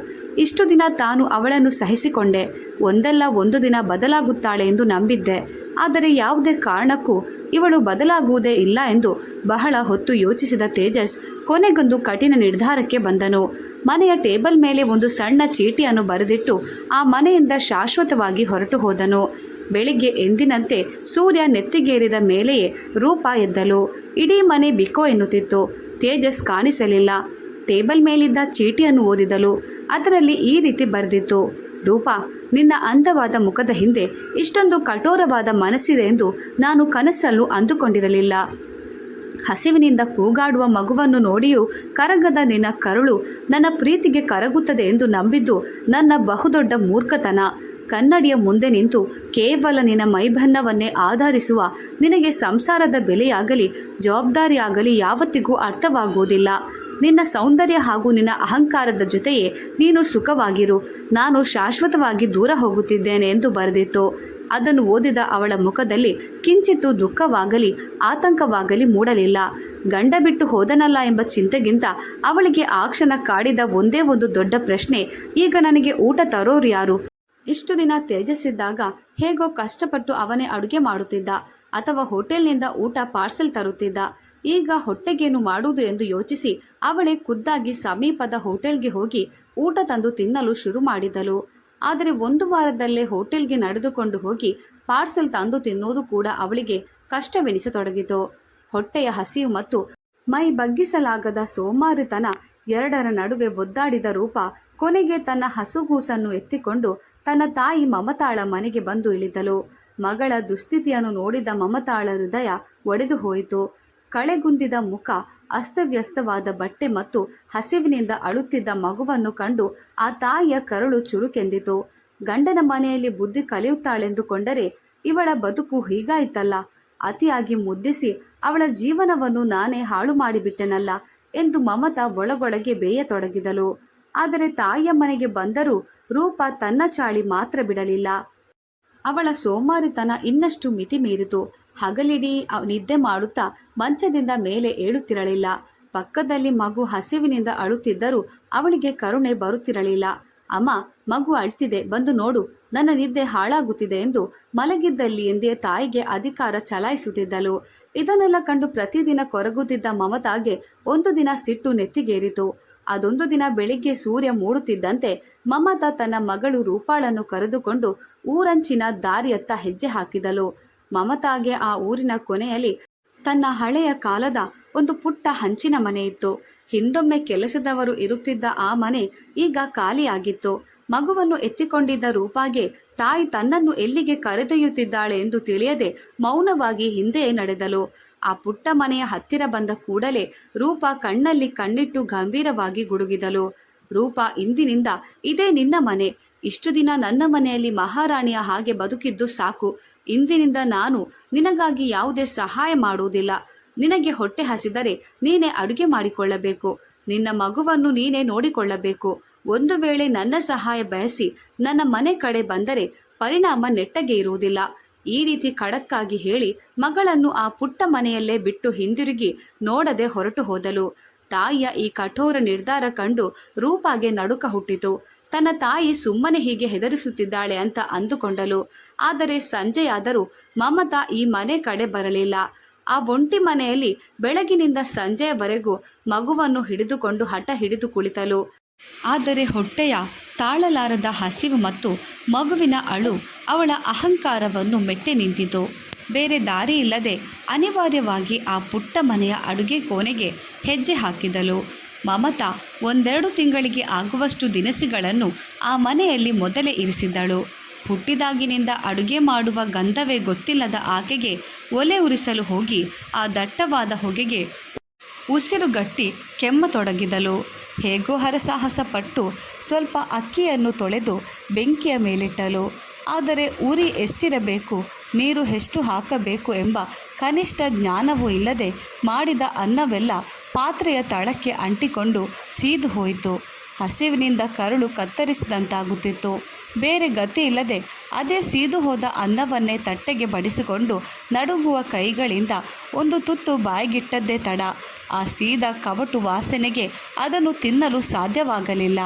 A: ಇಷ್ಟು ದಿನ ತಾನು ಅವಳನ್ನು ಸಹಿಸಿಕೊಂಡೆ, ಒಂದಲ್ಲ ಒಂದು ದಿನ ಬದಲಾಗುತ್ತಾಳೆ ಎಂದು ನಂಬಿದ್ದೆ. ಆದರೆ ಯಾವುದೇ ಕಾರಣಕ್ಕೂ ಇವಳು ಬದಲಾಗುವುದೇ ಇಲ್ಲ ಎಂದು ಬಹಳ ಹೊತ್ತು ಯೋಚಿಸಿದ ತೇಜಸ್ ಕೊನೆಗೊಂದು ಕಠಿಣ ನಿರ್ಧಾರಕ್ಕೆ ಬಂದನು. ಮನೆಯ ಟೇಬಲ್ ಮೇಲೆ ಒಂದು ಸಣ್ಣ ಚೀಟಿಯನ್ನು ಬರೆದಿಟ್ಟು ಆ ಮನೆಯಿಂದ ಶಾಶ್ವತವಾಗಿ ಹೊರಟು ಹೋದನು. ಬೆಳಿಗ್ಗೆ ಎಂದಿನಂತೆ ಸೂರ್ಯ ನೆತ್ತಿಗೇರಿದ ಮೇಲೆಯೇ ರೂಪ ಎದ್ದಲು. ಇಡೀ ಮನೆ ಬಿಕೋ ಎನ್ನುತ್ತಿತ್ತು. ತೇಜಸ್ ಕಾಣಿಸಲಿಲ್ಲ. ಟೇಬಲ್ ಮೇಲಿದ್ದ ಚೀಟಿಯನ್ನು ಓದಿದಳು. ಅದರಲ್ಲಿ ಈ ರೀತಿ ಬರೆದಿತ್ತು: ರೂಪ, ನಿನ್ನ ಅಂದವಾದ ಮುಖದ ಹಿಂದೆ ಇಷ್ಟೊಂದು ಕಠೋರವಾದ ಮನಸ್ಸಿದೆ ಎಂದು ನಾನು ಕನಸಲ್ಲೂ ಅಂದುಕೊಂಡಿರಲಿಲ್ಲ. ಹಸಿವಿನಿಂದ ಕೂಗಾಡುವ ಮಗುವನ್ನು ನೋಡಿಯೂ ಕರಗದ ನಿನ್ನ ಕರುಳು ನನ್ನ ಪ್ರೀತಿಗೆ ಕರಗುತ್ತದೆ ಎಂದು ನಂಬಿದ್ದು ನನ್ನ ಬಹುದೊಡ್ಡ ಮೂರ್ಖತನ. ಕನ್ನಡಿಯ ಮುಂದೆ ನಿಂತು ಕೇವಲ ನಿನ್ನ ಮೈಬಣ್ಣವನ್ನೇ ಆಧರಿಸುವ ನಿನಗೆ ಸಂಸಾರದ ಬೆಲೆಯಾಗಲಿ ಜವಾಬ್ದಾರಿಯಾಗಲಿ ಯಾವತ್ತಿಗೂ ಅರ್ಥವಾಗುವುದಿಲ್ಲ. ನಿನ್ನ ಸೌಂದರ್ಯ ಹಾಗೂ ನಿನ್ನ ಅಹಂಕಾರದ ಜೊತೆಯೇ ನೀನು ಸುಖವಾಗಿರು, ನಾನು ಶಾಶ್ವತವಾಗಿ ದೂರ ಹೋಗುತ್ತಿದ್ದೇನೆ ಎಂದು ಬರೆದಿತ್ತು. ಅದನ್ನು ಓದಿದ ಅವಳ ಮುಖದಲ್ಲಿ ಕಿಂಚಿತ್ತೂ ದುಃಖವಾಗಲಿ ಆತಂಕವಾಗಲಿ ಮೂಡಲಿಲ್ಲ. ಗಂಡ ಬಿಟ್ಟು ಹೋದನಲ್ಲ ಎಂಬ ಚಿಂತೆಗಿಂತ ಅವಳಿಗೆ ಆ ಕ್ಷಣ ಕಾಡಿದ ಒಂದೇ ಒಂದು ದೊಡ್ಡ ಪ್ರಶ್ನೆ: ಈಗ ನನಗೆ ಊಟ ತರೋರು ಯಾರು? ಇಷ್ಟು ದಿನ ತೇಜಸ್ಸಿದ್ದಾಗ ಹೇಗೋ ಕಷ್ಟಪಟ್ಟು ಅವನೇ ಅಡುಗೆ ಮಾಡುತ್ತಿದ್ದ ಅಥವಾ ಹೋಟೆಲ್ನಿಂದ ಊಟ ಪಾರ್ಸೆಲ್ ತರುತ್ತಿದ್ದ. ಈಗ ಹೊಟ್ಟೆಗೇನು ಮಾಡುವುದು ಎಂದು ಯೋಚಿಸಿ ಅವಳೇ ಖುದ್ದಾಗಿ ಸಮೀಪದ ಹೋಟೆಲ್ಗೆ ಹೋಗಿ ಊಟ ತಂದು ತಿನ್ನಲು ಶುರು ಮಾಡಿದಳು. ಆದರೆ ಒಂದು ವಾರದಲ್ಲೇ ಹೋಟೆಲ್ಗೆ ನಡೆದುಕೊಂಡು ಹೋಗಿ ಪಾರ್ಸೆಲ್ ತಂದು ತಿನ್ನುವುದು ಕೂಡ ಅವಳಿಗೆ ಕಷ್ಟವೆನಿಸತೊಡಗಿತು. ಹೊಟ್ಟೆಯ ಹಸಿವು ಮತ್ತು ಮೈ ಬಗ್ಗಿಸಲಾಗದ ಸೋಮಾರಿತನ ಎರಡರ ನಡುವೆ ಒದ್ದಾಡಿದ ರೂಪ ಕೊನೆಗೆ ತನ್ನ ಹಸುಗೂಸನ್ನು ಎತ್ತಿಕೊಂಡು ತನ್ನ ತಾಯಿ ಮಮತಾಳ ಮನೆಗೆ ಬಂದು ಇಳಿದಳು. ಮಗಳ ದುಸ್ಥಿತಿಯನ್ನು ನೋಡಿದ ಮಮತಾಳ ಹೃದಯ ಒಡೆದು ಹೋಯಿತು. ಕಳೆಗುಂದಿದ ಮುಖ, ಅಸ್ತವ್ಯಸ್ತವಾದ ಬಟ್ಟೆ ಮತ್ತು ಹಸಿವಿನಿಂದ ಅಳುತ್ತಿದ್ದ ಮಗುವನ್ನು ಕಂಡು ಆ ತಾಯಿಯ ಕರುಳು ಚುರುಕೆಂದಿತು. ಗಂಡನ ಮನೆಯಲ್ಲಿ ಬುದ್ಧಿ ಕಲಿಯುತ್ತಾಳೆಂದುಕೊಂಡರೆ ಇವಳ ಬದುಕು ಹೀಗಾಯಿತಲ್ಲ, ಅತಿಯಾಗಿ ಮುದ್ದಿಸಿ ಅವಳ ಜೀವನವನ್ನು ನಾನೇ ಹಾಳು ಮಾಡಿಬಿಟ್ಟೆನಲ್ಲ ಎಂದು ಮಮತಾ ಒಳಗೊಳಗೆ ಬೇಯತೊಡಗಿದಳು. ಆದರೆ ತಾಯಿಯ ಮನೆಗೆ ಬಂದರೂ ರೂಪ ತನ್ನ ಚಾಳಿ ಮಾತ್ರ ಬಿಡಲಿಲ್ಲ. ಅವಳ ಸೋಮಾರಿತನ ಇನ್ನಷ್ಟು ಮಿತಿ ಮೀರಿತು. ಹಗಲಿಡೀ ನಿದ್ದೆ ಮಾಡುತ್ತಾ ಮಂಚದಿಂದ ಮೇಲೆ ಏಳುತ್ತಿರಲಿಲ್ಲ. ಪಕ್ಕದಲ್ಲಿ ಮಗು ಹಸಿವಿನಿಂದ ಅಳುತ್ತಿದ್ದರೂ ಅವಳಿಗೆ ಕರುಣೆ ಬರುತ್ತಿರಲಿಲ್ಲ. ಅಮ್ಮ, ಮಗು ಅಳ್ತಿದೆ, ಬಂದು ನೋಡು, ನನ್ನ ನಿದ್ದೆ ಹಾಳಾಗುತ್ತಿದೆ ಎಂದು ಮಲಗಿದ್ದಲ್ಲಿ ಎಂದೇ ತಾಯಿಗೆ ಅಧಿಕಾರ ಚಲಾಯಿಸುತ್ತಿದ್ದಳು. ಇದನ್ನೆಲ್ಲ ಕಂಡು ಪ್ರತಿದಿನ ಕೊರಗುತ್ತಿದ್ದ ಮಮತಾಗೆ ಒಂದು ದಿನ ಸಿಟ್ಟು ನೆತ್ತಿಗೇರಿತು. ಅದೊಂದು ದಿನ ಬೆಳಿಗ್ಗೆ ಸೂರ್ಯ ಮೂಡುತ್ತಿದ್ದಂತೆ ಮಮತಾ ತನ್ನ ಮಗಳು ರೂಪಾಳನ್ನು ಕರೆದುಕೊಂಡು ಊರಂಚಿನ ದಾರಿಯತ್ತ ಹೆಜ್ಜೆ ಹಾಕಿದಳು. ಮಮತಾಗೆ ಆ ಊರಿನ ಕೊನೆಯಲ್ಲಿ ತನ್ನ ಹಳೆಯ ಕಾಲದ ಒಂದು ಪುಟ್ಟ ಹಂಚಿನ ಮನೆ ಇತ್ತು. ಹಿಂದೊಮ್ಮೆ ಕೆಲಸದವರು ಇರುತ್ತಿದ್ದ ಆ ಮನೆ ಈಗ ಖಾಲಿಯಾಗಿತ್ತು. ಮಗುವನ್ನು ಎತ್ತಿಕೊಂಡಿದ್ದ ರೂಪಾಗೆ ತಾಯಿ ತನ್ನನ್ನು ಎಲ್ಲಿಗೆ ಕರೆದೊಯ್ಯುತ್ತಿದ್ದಾಳೆ ಎಂದು ತಿಳಿಯದೆ ಮೌನವಾಗಿ ಹಿಂದೆಯೇ ನಡೆದಳು. ಆ ಪುಟ್ಟ ಮನೆಯ ಹತ್ತಿರ ಬಂದ ಕೂಡಲೇ ರೂಪ ಕಣ್ಣಲ್ಲಿ ಕಣ್ಣಿಟ್ಟು ಗಂಭೀರವಾಗಿ ಗುಡುಗಿದಳು. ರೂಪ, ಇಂದಿನಿಂದ ಇದೇ ನಿನ್ನ ಮನೆ. ಇಷ್ಟು ದಿನ ನನ್ನ ಮನೆಯಲ್ಲಿ ಮಹಾರಾಣಿಯ ಹಾಗೆ ಬದುಕಿದ್ದು ಸಾಕು. ಇಂದಿನಿಂದ ನಾನು ನಿನಗಾಗಿ ಯಾವುದೇ ಸಹಾಯ ಮಾಡುವುದಿಲ್ಲ. ನಿನಗೆ ಹೊಟ್ಟೆ ಹಸಿದರೆ ನೀನೇ ಅಡುಗೆ ಮಾಡಿಕೊಳ್ಳಬೇಕು. ನಿನ್ನ ಮಗುವನ್ನು ನೀನೇ ನೋಡಿಕೊಳ್ಳಬೇಕು. ಒಂದು ವೇಳೆ ನನ್ನ ಸಹಾಯ ಬಯಸಿ ನನ್ನ ಮನೆ ಕಡೆ ಬಂದರೆ ಪರಿಣಾಮ ನೆಟ್ಟಗೆ ಇರುವುದಿಲ್ಲ. ಈ ರೀತಿ ಖಡಕ್ಕಾಗಿ ಹೇಳಿ ಮಗಳನ್ನು ಆ ಪುಟ್ಟ ಮನೆಯಲ್ಲೇ ಬಿಟ್ಟು ಹಿಂದಿರುಗಿ ನೋಡದೆ ಹೊರಟು ಹೋದಳು. ತಾಯಿಯ ಈ ಕಠೋರ ನಿರ್ಧಾರ ಕಂಡು ರೂಪಾಗೆ ನಡುಕ ಹುಟ್ಟಿತು. ತನ್ನ ತಾಯಿ ಸುಮ್ಮನೆ ಹೀಗೆ ಹೆದರಿಸುತ್ತಿದ್ದಾಳೆ ಅಂತ ಅಂದುಕೊಂಡಳು. ಆದರೆ ಸಂಜೆಯಾದರೂ ಮಮತಾ ಈ ಮನೆ ಕಡೆ ಬರಲಿಲ್ಲ. ಆ ಒಂಟಿ ಮನೆಯಲ್ಲಿ ಬೆಳಗಿನಿಂದ ಸಂಜೆಯವರೆಗೂ ಮಗುವನ್ನು ಹಿಡಿದುಕೊಂಡು ಹಠ ಹಿಡಿದು ಕುಳಿತಳು. ಆದರೆ ಹೊಟ್ಟೆಯ ತಾಳಲಾರದ ಹಸಿವು ಮತ್ತು ಮಗುವಿನ ಅಳು ಅವಳ ಅಹಂಕಾರವನ್ನು ಮೆಟ್ಟಿ ನಿಂತಿತು. ಬೇರೆ ದಾರಿ ಇಲ್ಲದೆ ಅನಿವಾರ್ಯವಾಗಿ ಆ ಪುಟ್ಟ ಮನೆಯ ಅಡುಗೆ ಕೋಣೆಗೆ ಹೆಜ್ಜೆ ಹಾಕಿದಳು. ಮಮತಾ 1-2 ತಿಂಗಳಿಗೆ ಆಗುವಷ್ಟು ದಿನಸಿಗಳನ್ನು ಆ ಮನೆಯಲ್ಲಿ ಮೊದಲೇ ಇರಿಸಿದ್ದಳು. ಹುಟ್ಟಿದಾಗಿನಿಂದ ಅಡುಗೆ ಮಾಡುವ ಗಂಧವೇ ಗೊತ್ತಿಲ್ಲದ ಆಕೆಗೆ ಒಲೆ ಉರಿಸಲು ಹೋಗಿ ಆ ದಟ್ಟವಾದ ಹೊಗೆಗೆ ಉಸಿರುಗಟ್ಟಿ ಕೆಮ್ಮತೊಡಗಿದಳು. ಹೇಗೋ ಹರಸಾಹಸ ಪಟ್ಟು ಸ್ವಲ್ಪ ಅಕ್ಕಿಯನ್ನು ತೊಳೆದು ಬೆಂಕಿಯ ಮೇಲಿಟ್ಟಳು. ಆದರೆ ಉರಿ ಎಷ್ಟಿರಬೇಕು, ನೀರು ಎಷ್ಟು ಹಾಕಬೇಕು ಎಂಬ ಕನಿಷ್ಠ ಜ್ಞಾನವೂ ಇಲ್ಲದೆ ಮಾಡಿದ ಅನ್ನವೆಲ್ಲ ಪಾತ್ರೆಯ ತಳಕ್ಕೆ ಅಂಟಿಕೊಂಡು ಸೀದು ಹೋಯಿತು. ಹಸಿವಿನಿಂದ ಕರುಳು ಕತ್ತರಿಸಿದಂತಾಗುತ್ತಿತ್ತು. ಬೇರೆ ಗತಿ ಇಲ್ಲದೆ ಅದೇ ಸೀದು ಹೋದ ಅನ್ನವನ್ನೇ ತಟ್ಟೆಗೆ ಬಡಿಸಿಕೊಂಡು ನಡುಗುವ ಕೈಗಳಿಂದ ಒಂದು ತುತ್ತು ಬಾಯಿಗಿಟ್ಟದ್ದೇ ತಡ. ಆ ಸೀದ ಕವಟು ವಾಸನೆಗೆ ಅದನ್ನು ತಿನ್ನಲು ಸಾಧ್ಯವಾಗಲಿಲ್ಲ.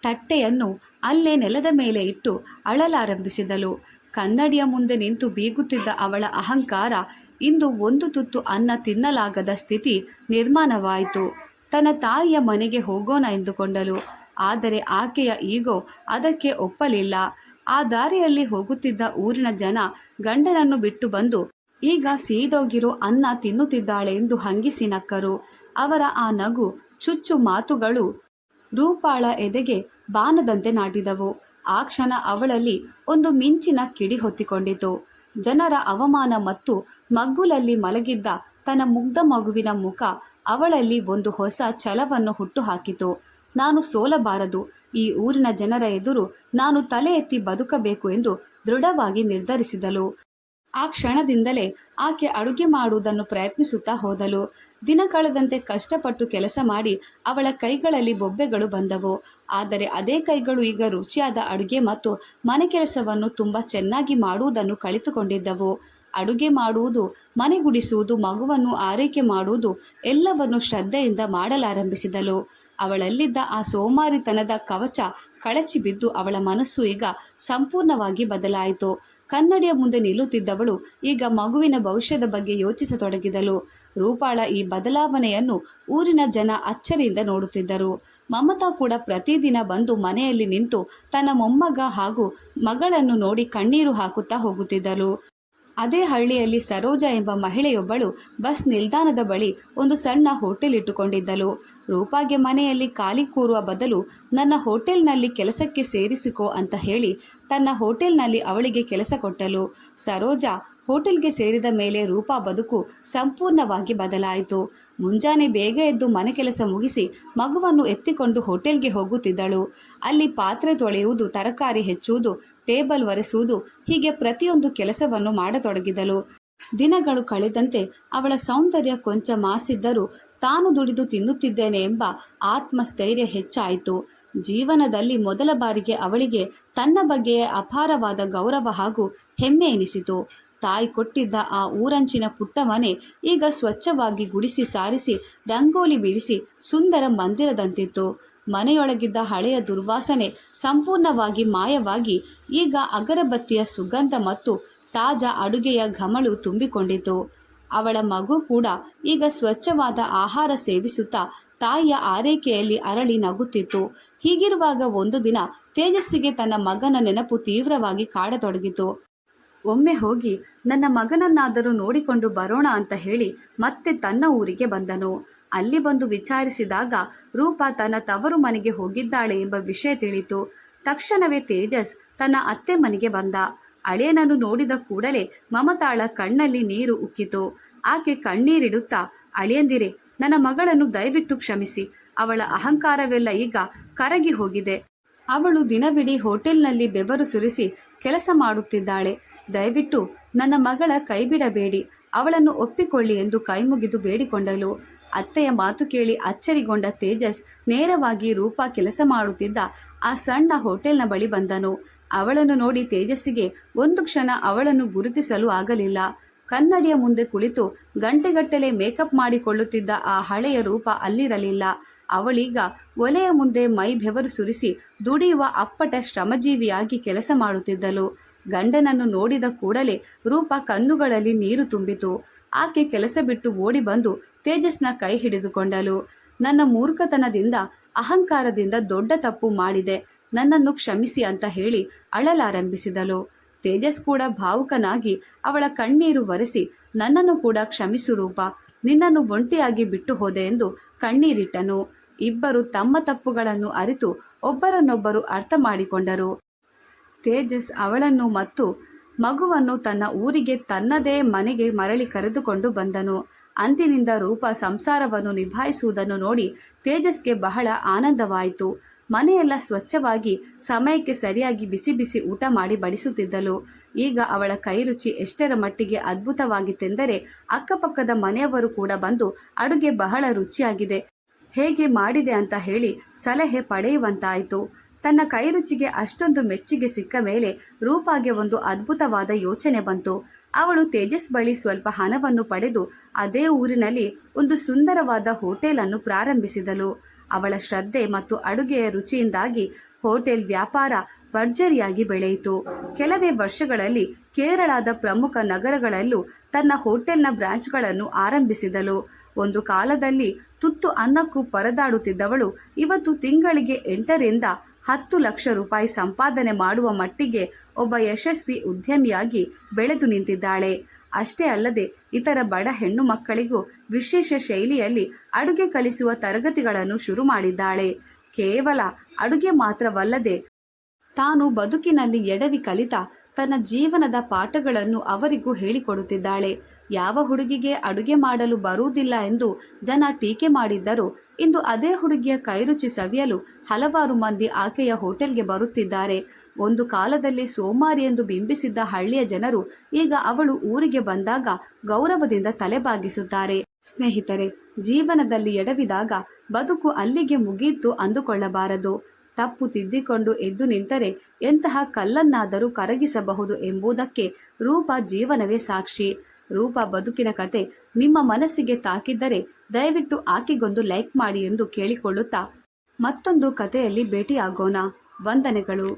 A: ತಟ್ಟೆಯನ್ನು ಅಲ್ಲೇ ನೆಲದ ಮೇಲೆ ಇಟ್ಟು ಅಳಲಾರಂಭಿಸಿದಳು. ಕನ್ನಡಿಯ ಮುಂದೆ ನಿಂತು ಬೀಗುತ್ತಿದ್ದ ಅವಳ ಅಹಂಕಾರ ಇಂದು ಒಂದು ತುತ್ತು ಅನ್ನ ತಿನ್ನಲಾಗದ ಸ್ಥಿತಿ ನಿರ್ಮಾಣವಾಯಿತು. ತನ್ನ ತಾಯಿಯ ಮನೆಗೆ ಹೋಗೋಣ ಎಂದುಕೊಂಡಳು. ಆದರೆ ಆಕೆಯ ಈಗೋ ಅದಕ್ಕೆ ಒಪ್ಪಲಿಲ್ಲ. ಆ ದಾರಿಯಲ್ಲಿ ಹೋಗುತ್ತಿದ್ದ ಊರಿನ ಜನ ಗಂಡನನ್ನು ಬಿಟ್ಟು ಬಂದು ಈಗ ಸೀದೋಗಿರೋ ಅನ್ನ ತಿನ್ನುತ್ತಿದ್ದಾಳೆ ಎಂದು ಹಂಗಿಸಿ ನಕ್ಕರು. ಅವರ ಆ ನಗು ಚುಚ್ಚು ಮಾತುಗಳು ರೂಪಾಳ ಎದೆಗೆ ಬಾಣದಂತೆ ನಾಟಿದವು. ಆ ಕ್ಷಣ ಅವಳಲ್ಲಿ ಒಂದು ಮಿಂಚಿನ ಕಿಡಿ ಹೊತ್ತಿಕೊಂಡಿತು. ಜನರ ಅವಮಾನ ಮತ್ತು ಮಗ್ಗುಲಲ್ಲಿ ಮಲಗಿದ್ದ ತನ್ನ ಮುಗ್ಧ ಮಗುವಿನ ಮುಖ ಅವಳಲ್ಲಿ ಒಂದು ಹೊಸ ಛಲವನ್ನು ಹುಟ್ಟುಹಾಕಿತು. ನಾನು ಸೋಲಬಾರದು, ಈ ಊರಿನ ಜನರ ಎದುರು ನಾನು ತಲೆ ಎತ್ತಿ ಬದುಕಬೇಕು ಎಂದು ದೃಢವಾಗಿ ನಿರ್ಧರಿಸಿದಳು. ಆ ಕ್ಷಣದಿಂದಲೇ ಆಕೆ ಅಡುಗೆ ಮಾಡುವುದನ್ನು ಪ್ರಯತ್ನಿಸುತ್ತಾ ಹೋದಳು. ದಿನ ಕಳೆದಂತೆ ಕಷ್ಟಪಟ್ಟು ಕೆಲಸ ಮಾಡಿ ಅವಳ ಕೈಗಳಲ್ಲಿ ಬೊಬ್ಬೆಗಳು ಬಂದವು. ಆದರೆ ಅದೇ ಕೈಗಳು ಈಗ ರುಚಿಯಾದ ಅಡುಗೆ ಮತ್ತು ಮನೆ ಕೆಲಸವನ್ನು ತುಂಬ ಚೆನ್ನಾಗಿ ಮಾಡುವುದನ್ನು ಕಲಿತುಕೊಂಡಿದ್ದವು. ಅಡುಗೆ ಮಾಡುವುದು, ಮನೆ ಗುಡಿಸುವುದು, ಮಗುವನ್ನು ಆರೈಕೆ ಮಾಡುವುದು ಎಲ್ಲವನ್ನು ಶ್ರದ್ಧೆಯಿಂದ ಮಾಡಲಾರಂಭಿಸಿದಳು. ಅವಳಲ್ಲಿದ್ದ ಆ ಸೋಮಾರಿತನದ ಕವಚ ಕಳಚಿ ಬಿದ್ದು ಅವಳ ಮನಸ್ಸು ಈಗ ಸಂಪೂರ್ಣವಾಗಿ ಬದಲಾಯಿತು. ಕನ್ನಡಿಯ ಮುಂದೆ ನಿಲ್ಲುತ್ತಿದ್ದವಳು ಈಗ ಮಗುವಿನ ಭವಿಷ್ಯದ ಬಗ್ಗೆ ಯೋಚಿಸತೊಡಗಿದಳು. ರೂಪಾಳ ಈ ಬದಲಾವಣೆಯನ್ನು ಊರಿನ ಜನ ಅಚ್ಚರಿಯಿಂದ ನೋಡುತ್ತಿದ್ದರು. ಮಮತಾ ಕೂಡ ಪ್ರತಿದಿನ ಬಂದು ಮನೆಯಲ್ಲಿ ನಿಂತು ತನ್ನ ಮೊಮ್ಮಗ ಹಾಗೂ ಮಗಳನ್ನು ನೋಡಿ ಕಣ್ಣೀರು ಹಾಕುತ್ತಾ ಹೋಗುತ್ತಿದ್ದಳು. ಅದೇ ಹಳ್ಳಿಯಲ್ಲಿ ಸರೋಜಾ ಎಂಬ ಮಹಿಳೆಯೊಬ್ಬಳು ಬಸ್ ನಿಲ್ದಾಣದ ಬಳಿ ಒಂದು ಸಣ್ಣ ಹೋಟೆಲ್ ಇಟ್ಟುಕೊಂಡಿದ್ದಳು. ರೂಪಾಗೆ ಮನೆಯಲ್ಲಿ ಖಾಲಿ ಕೂರುವ ಬದಲು ನನ್ನ ಹೋಟೆಲ್ನಲ್ಲಿ ಕೆಲಸಕ್ಕೆ ಸೇರಿಸಿಕೋ ಅಂತ ಹೇಳಿ ತನ್ನ ಹೋಟೆಲ್ನಲ್ಲಿ ಅವಳಿಗೆ ಕೆಲಸ ಕೊಟ್ಟಳು. ಸರೋಜಾ ಹೋಟೆಲ್ಗೆ ಸೇರಿದ ಮೇಲೆ ರೂಪಾ ಬದುಕು ಸಂಪೂರ್ಣವಾಗಿ ಬದಲಾಯಿತು. ಮುಂಜಾನೆ ಬೇಗ ಎದ್ದು ಮನೆ ಕೆಲಸ ಮುಗಿಸಿ ಮಗುವನ್ನು ಎತ್ತಿಕೊಂಡು ಹೋಟೆಲ್ಗೆ ಹೋಗುತ್ತಿದ್ದಳು. ಅಲ್ಲಿ ಪಾತ್ರೆ ತೊಳೆಯುವುದು, ತರಕಾರಿ ಹೆಚ್ಚುವುದು, ಟೇಬಲ್ ಒರೆಸುವುದು, ಹೀಗೆ ಪ್ರತಿಯೊಂದು ಕೆಲಸವನ್ನು ಮಾಡತೊಡಗಿದಳು. ದಿನಗಳು ಕಳೆದಂತೆ ಅವಳ ಸೌಂದರ್ಯ ಕೊಂಚ ಮಾಸಿದ್ದರೂ ತಾನು ದುಡಿದು ತಿನ್ನುತ್ತಿದ್ದೇನೆ ಎಂಬ ಆತ್ಮಸ್ಥೈರ್ಯ ಹೆಚ್ಚಾಯಿತು. ಜೀವನದಲ್ಲಿ ಮೊದಲ ಬಾರಿಗೆ ಅವಳಿಗೆ ತನ್ನ ಬಗ್ಗೆಯೇ ಅಪಾರವಾದ ಗೌರವ ಹಾಗೂ ಹೆಮ್ಮೆ ಎನಿಸಿತು. ತಾಯಿ ಕೊಟ್ಟಿದ್ದ ಆ ಊರಂಚಿನ ಪುಟ್ಟ ಮನೆ ಈಗ ಸ್ವಚ್ಛವಾಗಿ ಗುಡಿಸಿ ಸಾರಿಸಿ ರಂಗೋಲಿ ಬಿಡಿಸಿ ಸುಂದರ ಮಂದಿರದಂತಿತ್ತು. ಮನೆಯೊಳಗಿದ್ದ ಹಳೆಯ ದುರ್ವಾಸನೆ ಸಂಪೂರ್ಣವಾಗಿ ಮಾಯವಾಗಿ ಈಗ ಅಗರಬತ್ತಿಯ ಸುಗಂಧ ಮತ್ತು ತಾಜಾ ಅಡುಗೆಯ ಘಮಳು ತುಂಬಿಕೊಂಡಿತು. ಅವಳ ಮಗು ಕೂಡ ಈಗ ಸ್ವಚ್ಛವಾದ ಆಹಾರ ಸೇವಿಸುತ್ತಾ ತಾಯಿಯ ಆರೈಕೆಯಲ್ಲಿ ಅರಳಿ ನಗುತ್ತಿತ್ತು. ಹೀಗಿರುವಾಗ ಒಂದು ದಿನ ತೇಜಸ್ಸಿಗೆ ತನ್ನ ಮಗನ ನೆನಪು ತೀವ್ರವಾಗಿ ಕಾಡತೊಡಗಿತು. ಒಮ್ಮೆ ಹೋಗಿ ನನ್ನ ಮಗನನ್ನಾದರೂ ನೋಡಿಕೊಂಡು ಬರೋಣ ಅಂತ ಹೇಳಿ ಮತ್ತೆ ತನ್ನ ಊರಿಗೆ ಬಂದನು. ಅಲ್ಲಿ ಬಂದು ವಿಚಾರಿಸಿದಾಗ ರೂಪಾ ತನ್ನ ತವರು ಮನೆಗೆ ಹೋಗಿದ್ದಾಳೆ ಎಂಬ ವಿಷಯ ತಿಳಿಯಿತು. ತಕ್ಷಣವೇ ತೇಜಸ್ ತನ್ನ ಅತ್ತೆ ಮನೆಗೆ ಬಂದ. ಅಳಿಯನನ್ನು ನೋಡಿದ ಕೂಡಲೇ ಮಮತಾಳ ಕಣ್ಣಲ್ಲಿ ನೀರು ಉಕ್ಕಿತು. ಆಕೆ ಕಣ್ಣೀರಿಡುತ್ತಾ, ಅಳಿಯಂದಿರೆ, ನನ್ನ ಮಗಳನ್ನು ದಯವಿಟ್ಟು ಕ್ಷಮಿಸಿ. ಅವಳ ಅಹಂಕಾರವೆಲ್ಲ ಈಗ ಕರಗಿ ಹೋಗಿದೆ. ಅವಳು ದಿನವಿಡೀ ಹೋಟೆಲ್ನಲ್ಲಿ ಬೆವರು ಸುರಿಸಿ ಕೆಲಸ ಮಾಡುತ್ತಿದ್ದಾಳೆ. ದಯವಿಟ್ಟು ನನ್ನ ಮಗಳ ಕೈಬಿಡಬೇಡಿ, ಅವಳನ್ನು ಒಪ್ಪಿಕೊಳ್ಳಿ ಎಂದು ಕೈಮುಗಿದು ಬೇಡಿಕೊಂಡಳು. ಅತ್ತೆಯ ಮಾತು ಕೇಳಿ ಅಚ್ಚರಿಗೊಂಡ ತೇಜಸ್ ನೇರವಾಗಿ ರೂಪಾ ಕೆಲಸ ಮಾಡುತ್ತಿದ್ದ ಆ ಸಣ್ಣ ಹೋಟೆಲ್ನ ಬಳಿ ಬಂದನು. ಅವಳನ್ನು ನೋಡಿ ತೇಜಸ್ಸಿಗೆ ಒಂದು ಕ್ಷಣ ಅವಳನ್ನು ಗುರುತಿಸಲು ಆಗಲಿಲ್ಲ. ಕನ್ನಡಿಯ ಮುಂದೆ ಕುಳಿತು ಗಂಟೆಗಟ್ಟಲೆ ಮೇಕಪ್ ಮಾಡಿಕೊಳ್ಳುತ್ತಿದ್ದ ಆ ಹಳೆಯ ರೂಪ ಅಲ್ಲಿರಲಿಲ್ಲ. ಅವಳೀಗ ಒಲೆಯ ಮುಂದೆ ಮೈ ಬೆವರು ಸುರಿಸಿ ದುಡಿಯುವ ಅಪ್ಪಟ ಶ್ರಮಜೀವಿಯಾಗಿ ಕೆಲಸ ಮಾಡುತ್ತಿದ್ದಳು. ಗಂಡನನ್ನು ನೋಡಿದ ಕೂಡಲೇ ರೂಪ ಕಣ್ಣುಗಳಲ್ಲಿ ನೀರು ತುಂಬಿತು. ಆಕೆ ಕೆಲಸ ಬಿಟ್ಟು ಓಡಿ ಬಂದು ತೇಜಸ್ನ ಕೈ ಹಿಡಿದುಕೊಂಡಳು. ನನ್ನ ಮೂರ್ಖತನದಿಂದ ಅಹಂಕಾರದಿಂದ ದೊಡ್ಡ ತಪ್ಪು ಮಾಡಿದೆ, ನನ್ನನ್ನು ಕ್ಷಮಿಸಿ ಅಂತ ಹೇಳಿ ಅಳಲಾರಂಭಿಸಿದಳು. ತೇಜಸ್ ಕೂಡ ಭಾವುಕನಾಗಿ ಅವಳ ಕಣ್ಣೀರು ಒರೆಸಿ, ನನ್ನನ್ನು ಕೂಡ ಕ್ಷಮಿಸು ರೂಪ, ನಿನ್ನನ್ನು ಒಂಟಿಯಾಗಿ ಬಿಟ್ಟು ಹೋದೆ ಎಂದು ಕಣ್ಣೀರಿಟ್ಟನು. ಇಬ್ಬರು ತಮ್ಮ ತಪ್ಪುಗಳನ್ನು ಅರಿತು ಒಬ್ಬರನ್ನೊಬ್ಬರು ಅರ್ಥ ಮಾಡಿಕೊಂಡರು. ತೇಜಸ್ ಅವಳನ್ನು ಮತ್ತು ಮಗುವನ್ನು ತನ್ನ ಊರಿಗೆ, ತನ್ನದೇ ಮನೆಗೆ ಮರಳಿ ಕರೆದುಕೊಂಡು ಬಂದನು. ಅಂದಿನಿಂದ ರೂಪ ಸಂಸಾರವನ್ನು ನಿಭಾಯಿಸುವುದನ್ನು ನೋಡಿ ತೇಜಸ್ಗೆ ಬಹಳ ಆನಂದವಾಯಿತು. ಮನೆಯೆಲ್ಲ ಸ್ವಚ್ಛವಾಗಿ ಸಮಯಕ್ಕೆ ಸರಿಯಾಗಿ ಬಿಸಿ ಬಿಸಿ ಊಟ ಮಾಡಿ ಬಡಿಸುತ್ತಿದ್ದಳು. ಈಗ ಅವಳ ಕೈರುಚಿ ಎಷ್ಟರ ಮಟ್ಟಿಗೆ ಅದ್ಭುತವಾಗಿತ್ತೆಂದರೆ ಅಕ್ಕಪಕ್ಕದ ಮನೆಯವರು ಕೂಡ ಬಂದು ಅಡುಗೆ ಬಹಳ ರುಚಿಯಾಗಿದೆ, ಹೇಗೆ ಮಾಡಿದೆ ಅಂತ ಹೇಳಿ ಸಲಹೆ ಪಡೆಯುವಂತಾಯಿತು. ತನ್ನ ಕೈರುಚಿಗೆ ಅಷ್ಟೊಂದು ಮೆಚ್ಚುಗೆ ಸಿಕ್ಕ ಮೇಲೆ ರೂಪಾಗೆ ಒಂದು ಅದ್ಭುತವಾದ ಯೋಚನೆ ಬಂತು. ಅವಳು ತೇಜಸ್ ಬಳಿ ಸ್ವಲ್ಪ ಹಣವನ್ನು ಪಡೆದು ಅದೇ ಊರಿನಲ್ಲಿ ಒಂದು ಸುಂದರವಾದ ಹೋಟೆಲನ್ನು ಪ್ರಾರಂಭಿಸಿದಳು. ಅವಳ ಶ್ರದ್ಧೆ ಮತ್ತು ಅಡುಗೆಯ ರುಚಿಯಿಂದಾಗಿ ಹೋಟೆಲ್ ವ್ಯಾಪಾರ ಭರ್ಜರಿಯಾಗಿ ಬೆಳೆಯಿತು. ಕೆಲವೇ ವರ್ಷಗಳಲ್ಲಿ ಕೇರಳದ ಪ್ರಮುಖ ನಗರಗಳಲ್ಲೂ ತನ್ನ ಹೋಟೆಲ್ನ ಬ್ರಾಂಚ್ಗಳನ್ನು ಆರಂಭಿಸಿದಳು. ಒಂದು ಕಾಲದಲ್ಲಿ ತುತ್ತು ಅನ್ನಕ್ಕೂ ಪರದಾಡುತ್ತಿದ್ದವಳು ಇವತ್ತು ತಿಂಗಳಿಗೆ 8ರಿಂದ 10 ಲಕ್ಷ ರೂಪಾಯಿ ಸಂಪಾದನೆ ಮಾಡುವ ಮಟ್ಟಿಗೆ ಒಬ್ಬ ಯಶಸ್ವಿ ಉದ್ಯಮಿಯಾಗಿ ಬೆಳೆದು ನಿಂತಿದ್ದಾಳೆ. ಅಷ್ಟೇ ಅಲ್ಲದೆ ಇತರ ಬಡ ಹೆಣ್ಣು ಮಕ್ಕಳಿಗೂ ವಿಶೇಷ ಶೈಲಿಯಲ್ಲಿ ಅಡುಗೆ ಕಲಿಸುವ ತರಗತಿಗಳನ್ನು ಶುರು ಮಾಡಿದ್ದಾಳೆ. ಕೇವಲ ಅಡುಗೆ ಮಾತ್ರವಲ್ಲದೆ ತಾನು ಬದುಕಿನಲ್ಲಿ ಎಡವಿ ಕಲಿತ ತನ್ನ ಜೀವನದ ಪಾಠಗಳನ್ನು ಅವರಿಗೂ ಹೇಳಿಕೊಡುತ್ತಿದ್ದಾಳೆ. ಯಾವ ಹುಡುಗಿಗೆ ಅಡುಗೆ ಮಾಡಲು ಬರುವುದಿಲ್ಲ ಎಂದು ಜನ ಟೀಕೆ ಮಾಡಿದ್ದರೂ ಇಂದು ಅದೇ ಹುಡುಗಿಯ ಕೈರುಚಿ ಸವಿಯಲು ಹಲವಾರು ಮಂದಿ ಆಕೆಯ ಹೋಟೆಲ್ಗೆ ಬರುತ್ತಿದ್ದಾರೆ. ಒಂದು ಕಾಲದಲ್ಲಿ ಸೋಮಾರಿ ಎಂದು ಬಿಂಬಿಸಿದ್ದ ಹಳ್ಳಿಯ ಜನರು ಈಗ ಅವಳು ಊರಿಗೆ ಬಂದಾಗ ಗೌರವದಿಂದ ತಲೆಬಾಗಿಸುತ್ತಾರೆ. ಸ್ನೇಹಿತರೆ, ಜೀವನದಲ್ಲಿ ಎಡವಿದಾಗ ಬದುಕು ಅಲ್ಲಿಗೆ ಮುಗಿಯಿತು ಅಂದುಕೊಳ್ಳಬಾರದು. ತಪ್ಪು ತಿದ್ದಿಕೊಂಡು ಎದ್ದು ನಿಂತರೆ ಎಂತಹ ಕಲ್ಲನ್ನಾದರೂ ಕರಗಿಸಬಹುದು ಎಂಬುದಕ್ಕೆ ರೂಪ ಜೀವನವೇ ಸಾಕ್ಷಿ. ರೂಪ ಬದುಕಿನ ಕತೆ ನಿಮ್ಮ ಮನಸ್ಸಿಗೆ ತಾಕಿದ್ದರೆ ದಯವಿಟ್ಟು ಆಕೆಗೊಂದು ಲೈಕ್ ಮಾಡಿ ಎಂದು ಕೇಳಿಕೊಳ್ಳುತ್ತಾ ಮತ್ತೊಂದು ಕಥೆಯಲ್ಲಿ ಭೇಟಿಯಾಗೋಣ. ವಂದನೆಗಳು.